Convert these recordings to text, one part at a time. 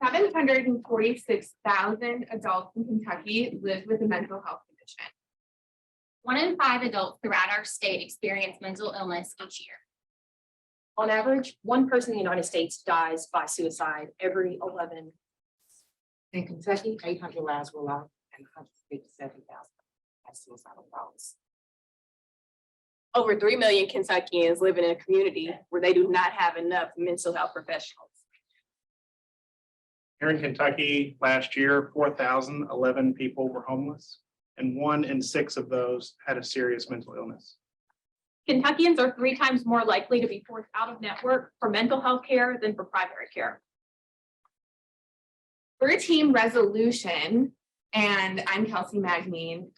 746,000 adults in Kentucky live with a mental health condition. 1 in 5 adults throughout our state experience mental illness each year. On average, 1 person in the United States dies by suicide every 11. In Kentucky, 800 lives were lost and 157,000 had suicidal thoughts. Over 3 million Kentuckians live in a community where they do not have enough mental health professionals. Here in Kentucky, last year, 4,011 people were homeless, and 1 in 6 of those had a serious mental illness. Kentuckians are 3 times more likely to be forced out of network for mental health care than for primary care. We're a team resolution, and I'm Kelsey Magnine,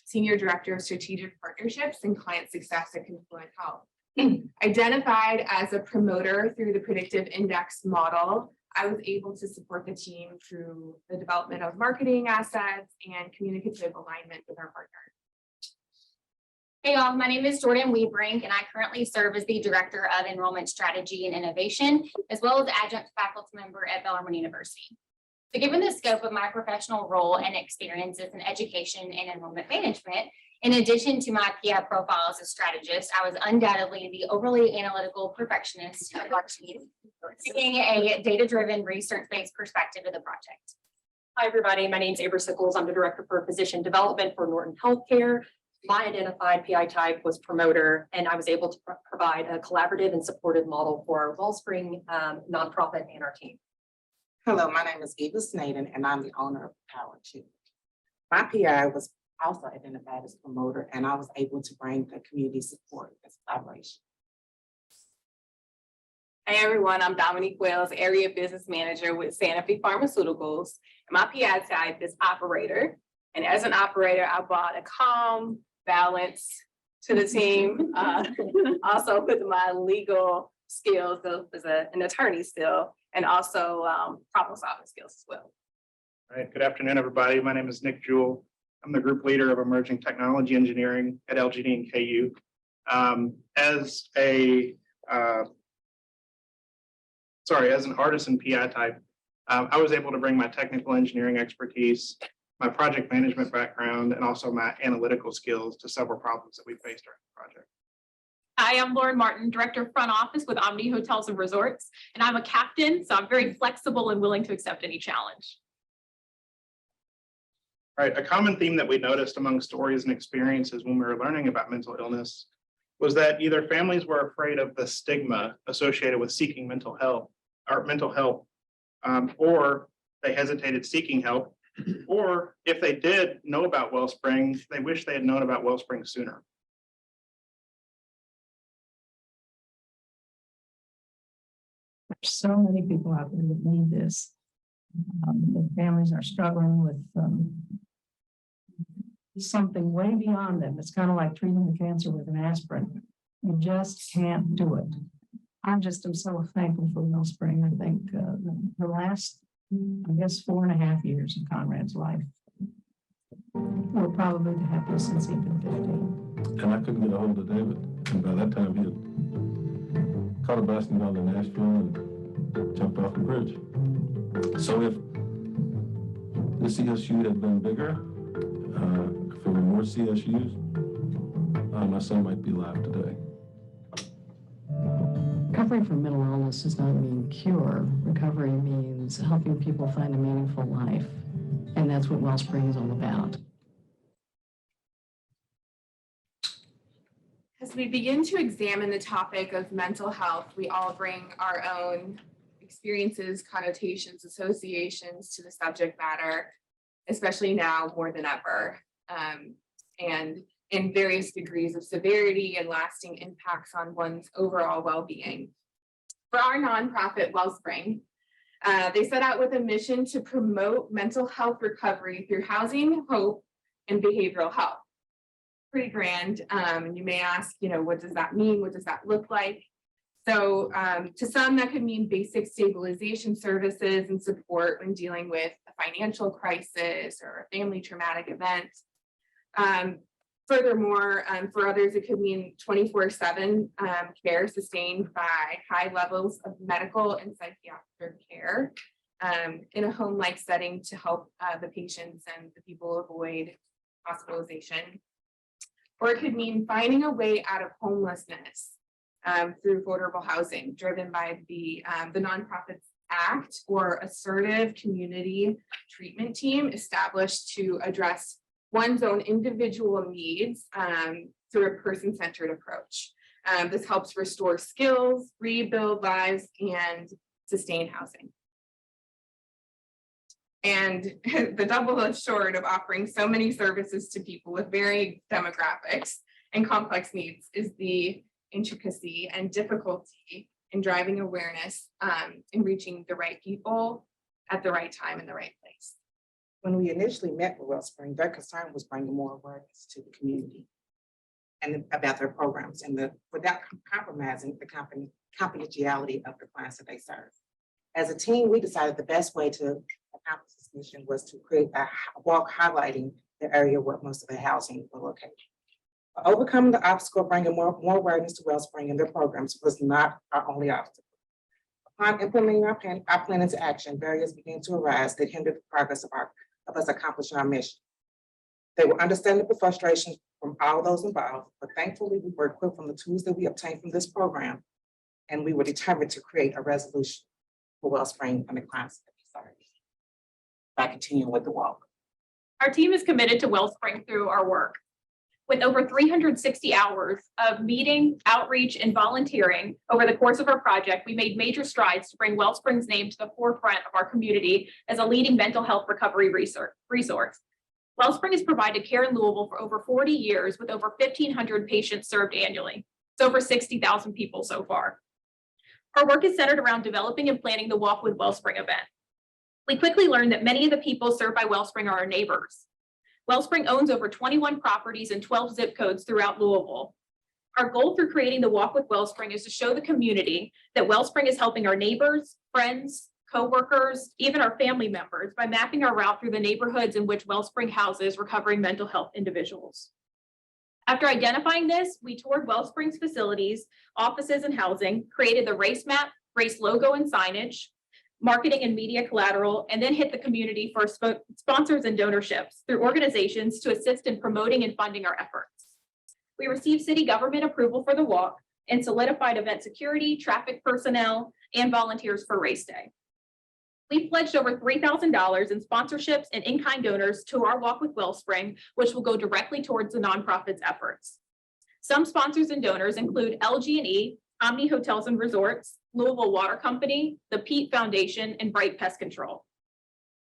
Senior Director of Strategic Partnerships and Client Success at Confluent Health. Identified as a promoter through the predictive index model, I was able to support the team through the development of marketing assets and communicative alignment with our partners. Hey y'all, my name is Jordan Weebrink, and I currently serve as the Director of Enrollment Strategy and Innovation, as well as adjunct faculty member at Bellarmine University. So given the scope of my professional role and experiences in education and enrollment management, in addition to my PI profile as a strategist, I was undoubtedly the overly analytical perfectionist of our team, taking a data-driven, research-based perspective of the project. Hi, everybody. My name is Amber Sickles. I'm the Director for Physician Development for Norton Healthcare. My identified PI type was promoter, and I was able to provide a collaborative and supportive model for our Wellspring nonprofit and our team. Hello, my name is Eva Snaden, and I'm the owner of Power 2. My PI was also identified as promoter, and I was able to bring the community support as collaboration. Hey everyone, I'm Dominique Wells, Area Business Manager with Sanofi Pharmaceuticals. My PI type is operator. And as an operator, I brought a calm balance to the team. Also with my legal skills as an attorney still, and also problem solving skills as well. All right, good afternoon, everybody. My name is Nick Jewell. I'm the group leader of emerging technology engineering at LGD and KU. As an artisan PI type, I was able to bring my technical engineering expertise, my project management background, and also my analytical skills to several problems that we faced during the project. Hi, I'm Lauren Martin, Director of Front Office with Omni Hotels and Resorts, and I'm a captain, so I'm very flexible and willing to accept any challenge. All right, a common theme that we noticed among stories and experiences when we were learning about mental illness was that either families were afraid of the stigma associated with seeking mental health, or they hesitated seeking help, or if they did know about Wellspring, they wish they had known about Wellspring sooner. There's so many people out there that need this. The families are struggling with something way beyond them. It's kind of like treating the cancer with an aspirin. You just can't do it. I just am so thankful for Wellspring. I think the last, I guess, 4.5 years of Conrad's life were probably the happiest since he'd been 15. And I couldn't get a hold of David. And by that time, he had caught a basketball in Nashville and jumped off the bridge. So if the CSU had been bigger, if there were more CSUs, my son might be alive today. Recovery from mental illness does not mean cure. Recovery means helping people find a meaningful life. And that's what Wellspring is all about. As we begin to examine the topic of mental health, we all bring our own experiences, connotations, associations to the subject matter, especially now more than ever, and in various degrees of severity and lasting impacts on one's overall well-being. For our nonprofit Wellspring, they set out with a mission to promote mental health recovery through housing, hope, and behavioral health. Pretty grand. And you may ask, what does that mean? What does that look like? So to some, that could mean basic stabilization services and support when dealing with a financial crisis or a family traumatic event. Furthermore, for others, it could mean 24/7 care sustained by high levels of medical and psychiatric care. in a home-like setting to help the patients and the people avoid hospitalization. Or it could mean finding a way out of homelessness through affordable housing driven by the Nonprofits Act or assertive community treatment team established to address one's own individual needs through a person-centered approach. This helps restore skills, rebuild lives, and sustain housing. And the double-edged sword of offering so many services to people with varying demographics and complex needs is the intricacy and difficulty in driving awareness in reaching the right people at the right time in the right place. When we initially met with Wellspring, their concern was bringing more awareness to the community and about their programs and without compromising the confidentiality of the clients that they serve. As a team, we decided the best way to accomplish this mission was to create a walk highlighting the area where most of the housing were located. Overcoming the obstacle of bringing more awareness to Wellspring and their programs was not our only obstacle. Upon implementing our plan into action, barriers began to arise that hindered the progress of us accomplishing our mission. They were understandable frustrations from all those involved, but thankfully we were equipped from the tools that we obtained from this program, and we were determined to create a resolution for Wellspring and the clients that we serve by continuing with the walk. Our team is committed to Wellspring through our work. With over 360 hours of meeting, outreach, and volunteering over the course of our project, we made major strides to bring Wellspring's name to the forefront of our community as a leading mental health recovery resource. Wellspring has provided care in Louisville for over 40 years with over 1,500 patients served annually. It's over 60,000 people so far. Our work is centered around developing and planning the Walk with Wellspring event. We quickly learned that many of the people served by Wellspring are our neighbors. Wellspring owns over 21 properties and 12 zip codes throughout Louisville. Our goal through creating the Walk with Wellspring is to show the community that Wellspring is helping our neighbors, friends, coworkers, even our family members by mapping our route through the neighborhoods in which Wellspring houses recovering mental health individuals. After identifying this, we toured Wellspring's facilities, offices, and housing, created the race map, race logo and signage, marketing and media collateral, and then hit the community for sponsors and donorships through organizations to assist in promoting and funding our efforts. We received city government approval for the walk and solidified event security, traffic personnel, and volunteers for race day. We pledged over $3,000 in sponsorships and in-kind donors to our Walk with Wellspring, which will go directly towards the nonprofit's efforts. Some sponsors and donors include LG&E, Omni Hotels and Resorts, Louisville Water Company, the Pete Foundation, and Bright Pest Control.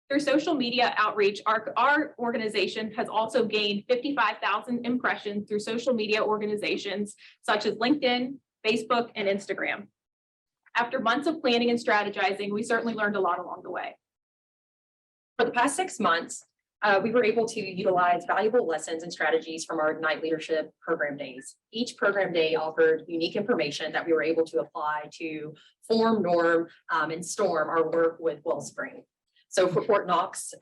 Through social media outreach, our organization has also gained 55,000 impressions through social media organizations such as LinkedIn, Facebook, and Instagram. After months of planning and strategizing, we certainly learned a lot along the way. For the past 6 months, we were able to utilize valuable lessons and strategies from our Ignite Leadership program days. Each program day offered unique information that we were able to apply to form, norm, and storm our work with Wellspring. So for Fort Knox,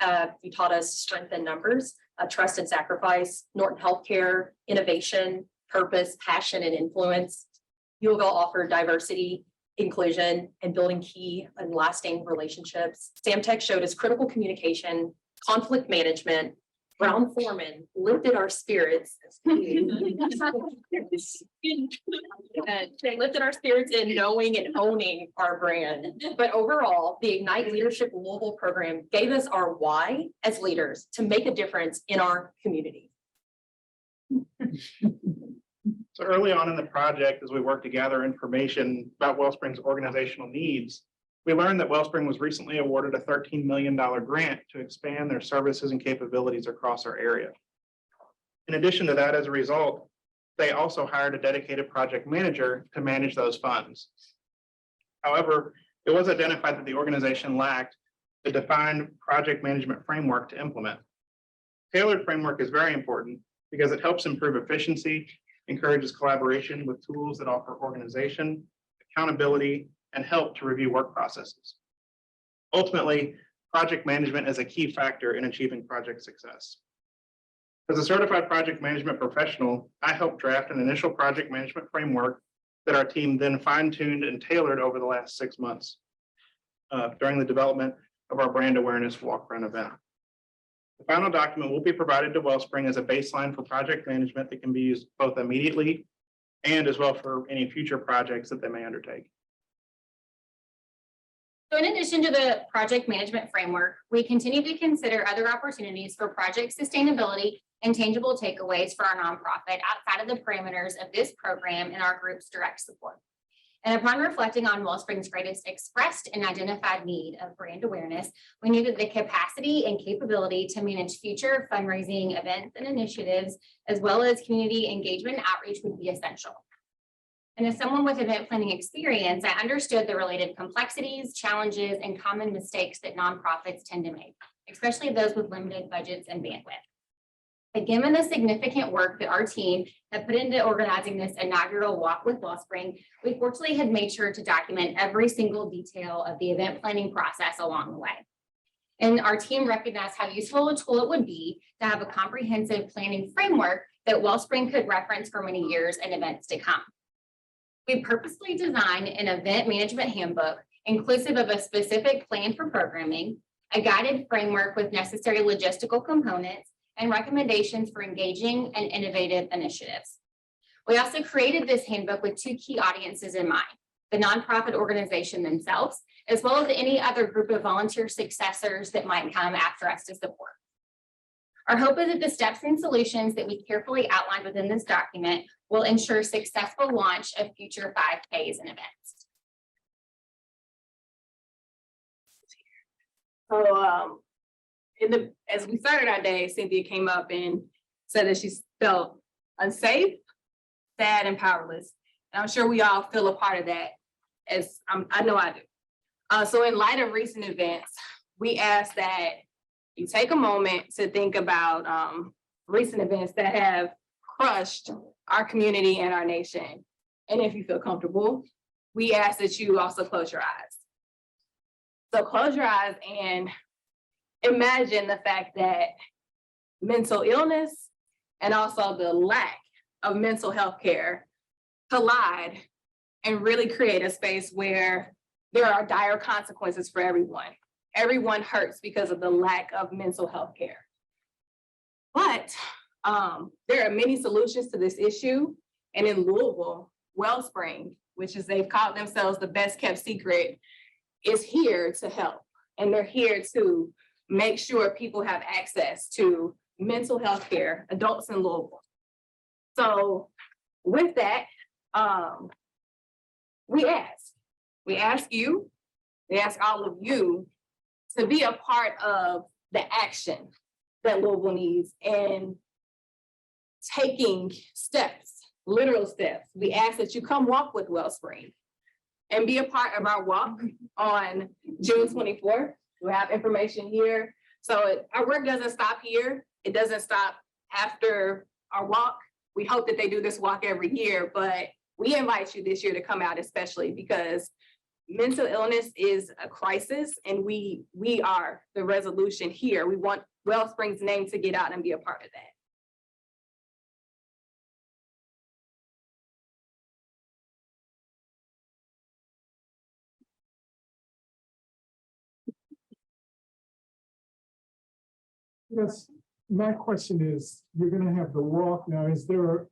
you taught us strength in numbers, trust and sacrifice, Norton Healthcare, innovation, purpose, passion, and influence. U of L offered diversity, inclusion, and building key and lasting relationships. Samtech showed us critical communication, conflict management. Brown Foreman lifted our spirits. They lifted our spirits in knowing and owning our brand. But overall, the Ignite Leadership Louisville program gave us our why as leaders to make a difference in our community. So early on in the project, as we worked to gather information about Wellspring's organizational needs, we learned that Wellspring was recently awarded a $13 million grant to expand their services and capabilities across our area. In addition to that, as a result, they also hired a dedicated project manager to manage those funds. However, it was identified that the organization lacked the defined project management framework to implement. Tailored framework is very important because it helps improve efficiency, encourages collaboration with tools that offer organization, accountability, and help to review work processes. Ultimately, project management is a key factor in achieving project success. As a certified project management professional, I helped draft an initial project management framework that our team then fine-tuned and tailored over the last 6 months. During the development, of our brand awareness walk run event. The final document will be provided to Wellspring as a baseline for project management that can be used both immediately and as well for any future projects that they may undertake. So in addition to the project management framework, we continue to consider other opportunities for project sustainability and tangible takeaways for our nonprofit outside of the parameters of this program and our group's direct support. And upon reflecting on Wellspring's greatest expressed and identified need of brand awareness, we knew that the capacity and capability to manage future fundraising events and initiatives, as well as community engagement and outreach, would be essential. And as someone with event planning experience, I understood the related complexities, challenges, and common mistakes that nonprofits tend to make, especially those with limited budgets and bandwidth. But given the significant work that our team had put into organizing this inaugural walk with Wellspring, we fortunately had made sure to document every single detail of the event planning process along the way. And our team recognized how useful a tool it would be to have a comprehensive planning framework that Wellspring could reference for many years and events to come. We purposely designed an event management handbook inclusive of a specific plan for programming, a guided framework with necessary logistical components, and recommendations for engaging and innovative initiatives. We also created this handbook with two key audiences in mind: the nonprofit organization themselves, as well as any other group of volunteer successors that might come after us to support. Our hope is that the steps and solutions that we carefully outlined within this document will ensure successful launch of future 5Ks and events. So, as we started our day, Cynthia came up and said that she felt unsafe, sad, and powerless. And I'm sure we all feel a part of that, as I know I do. So in light of recent events, we ask that you take a moment to think about recent events that have crushed our community and our nation. And if you feel comfortable, we ask that you also close your eyes. So close your eyes and imagine the fact that mental illness and also the lack of mental health care collide and really create a space where there are dire consequences for everyone. Everyone hurts because of the lack of mental health care. But there are many solutions to this issue. And in Louisville, Wellspring, which is they've called themselves the best kept secret, is here to help. And they're here to make sure people have access to mental health care, adults in Louisville. So with that, we ask you, we ask all of you to be a part of the action that Louisville needs and taking steps, literal steps. We ask that you come walk with Wellspring and be a part of our walk on June 24th. We have information here. So our work doesn't stop here. It doesn't stop after our walk. We hope that they do this walk every year, but we invite you this year to come out, especially because mental illness is a crisis and we are the resolution here. We want Wellspring's name to get out and be a part of that. Yes, my question is, you're gonna have the walk now, is there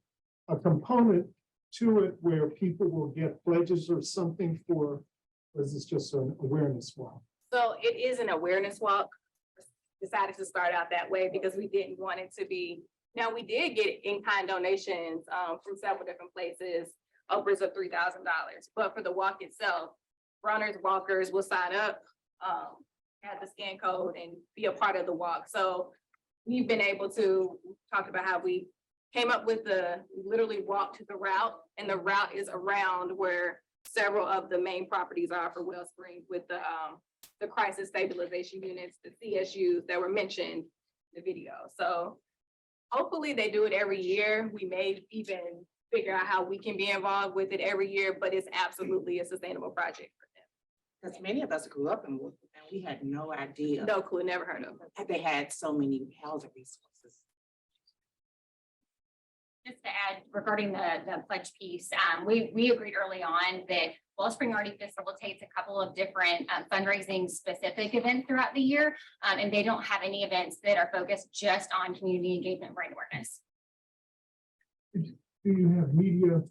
a component to it where people will get pledges or something for, or is this just an awareness walk? So it is an awareness walk. Decided to start out that way because we didn't want it to be, now we did get in-kind donations from several different places, upwards of $3,000. But for the walk itself, runners, walkers will sign up, have the scan code and be a part of the walk. So we've been able to talk about how we came up with literally walked the route, and the route is around where several of the main properties are for Wellspring with the crisis stabilization units, the CSUs that were mentioned in the video. So hopefully they do it every year. We may even figure out how we can be involved with it every year, but it's absolutely a sustainable project for them. Because many of us grew up in Louisville and we had no idea No clue, never heard of it. that they had so many housing resources. Just to add regarding the pledge piece, we agreed early on that Wellspring already facilitates a couple of different fundraising specific events throughout the year. And they don't have any events that are focused just on community engagement and brand awareness. Do you have media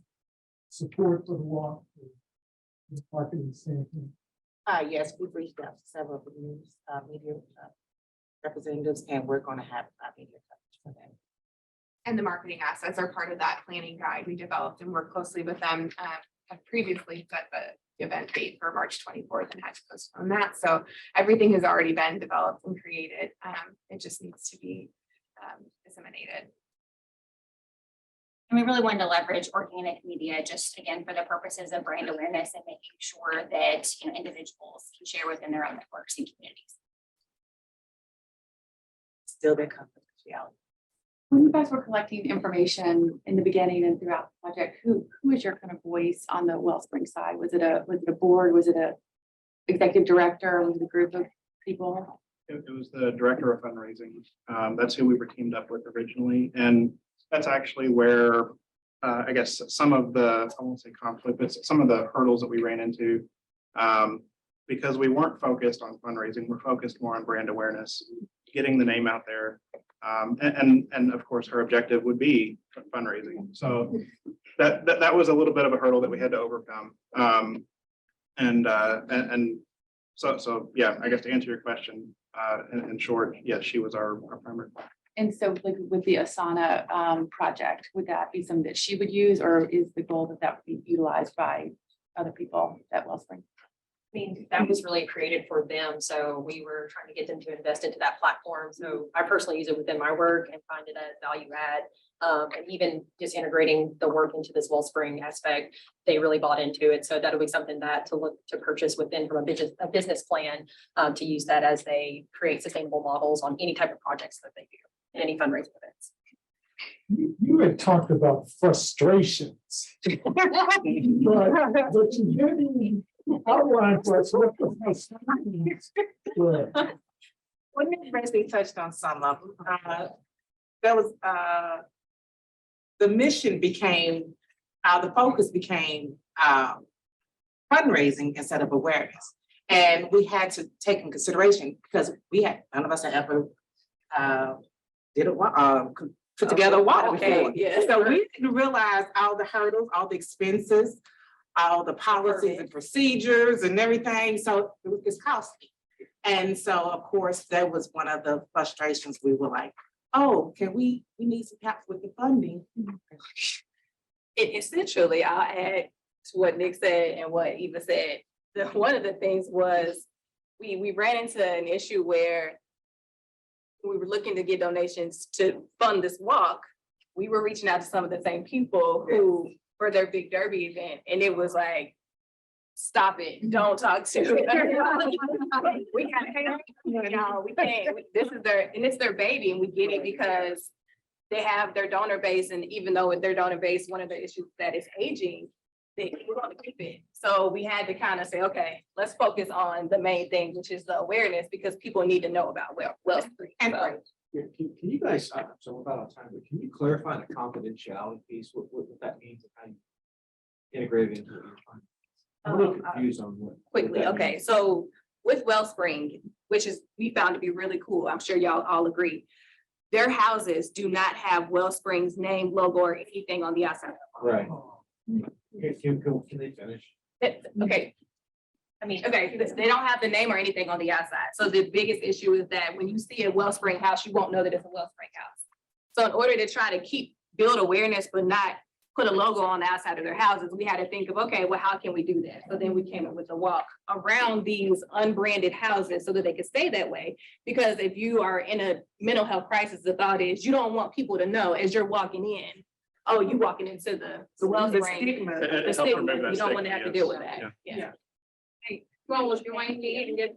support for the walk? Marketing standpoint? Yes, we've reached out to several of the news, media representatives, and we're gonna have media coverage for that. And the marketing assets are part of that planning guide we developed and worked closely with them. Have previously set the event date for March 24th and had to postpone that. So everything has already been developed and created. It just needs to be disseminated. And we really wanted to leverage organic media, just again, for the purposes of brand awareness and making sure that, you know, individuals can share within their own networks and communities. Still their confidentiality. When you guys were collecting information in the beginning and throughout the project, who was your kind of voice on the Wellspring side? Was it a board? Was it a executive director? Was it a group of people? It was the director of fundraising. That's who we were teamed up with originally. And that's actually where, I guess, some of the, I won't say conflict, but some of the hurdles that we ran into. Because we weren't focused on fundraising, we're focused more on brand awareness, getting the name out there. And of course, her objective would be fundraising. So that was a little bit of a hurdle that we had to overcome. So yeah, I guess to answer your question, in short, yes, she was our primary. And so like with the Asana project, would that be something that she would use, or is the goal that that would be utilized by other people at Wellspring? I mean, that was really created for them, so we were trying to get them to invest into that platform. So I personally use it within my work and find it a value add. And even just integrating the work into this Wellspring aspect, they really bought into it. So that'll be something that to look to purchase within from a business plan, to use that as they create sustainable models on any type of projects that they do, in any fundraising events. You had talked about frustrations. But you didn't outline for us what the frustrations were. Well, you basically touched on some of them. There was, the mission became, the focus became fundraising instead of awareness. And we had to take in consideration, because none of us had ever put together a walk before. Yeah. So we didn't realize all the hurdles, all the expenses, all the policies and procedures and everything. So it's costly. And so, of course, that was one of the frustrations. We were like, oh, we need some help with the funding. Essentially, I'll add to what Nick said and what Eva said. One of the things was we ran into an issue where we were looking to get donations to fund this walk. We were reaching out to some of the same people who for their big derby event, and it was like, stop it, don't talk to it. We can't, no, we can't. It's their baby, and we get it because they have their donor base, and even though with their donor base, one of the issues that is aging, they want to keep it. So we had to kind of say, okay, let's focus on the main thing, which is the awareness, because people need to know about Wellspring. And Yeah, can you guys, so we're about on time, but can you clarify the confidentiality piece, what that means and how you integrate it into what you're trying? I'm a little confused on what. Quickly, okay, so with Wellspring, which is, we found to be really cool, I'm sure y'all all agree. Their houses do not have Wellspring's name, logo, or anything on the outside. Right. Can they finish? Okay. I mean, okay, they don't have the name or anything on the outside. So the biggest issue is that when you see a Wellspring house, you won't know that it's a Wellspring house. So in order to try to build awareness, but not put a logo on the outside of their houses, we had to think of, okay, well, how can we do that? So then we came up with a walk around these unbranded houses so that they could stay that way. Because if you are in a mental health crisis, the thought is you don't want people to know as you're walking in, oh, you walking into the Wellspring. The stigma, you don't want to have to deal with that. Yeah. Well, was your wife and get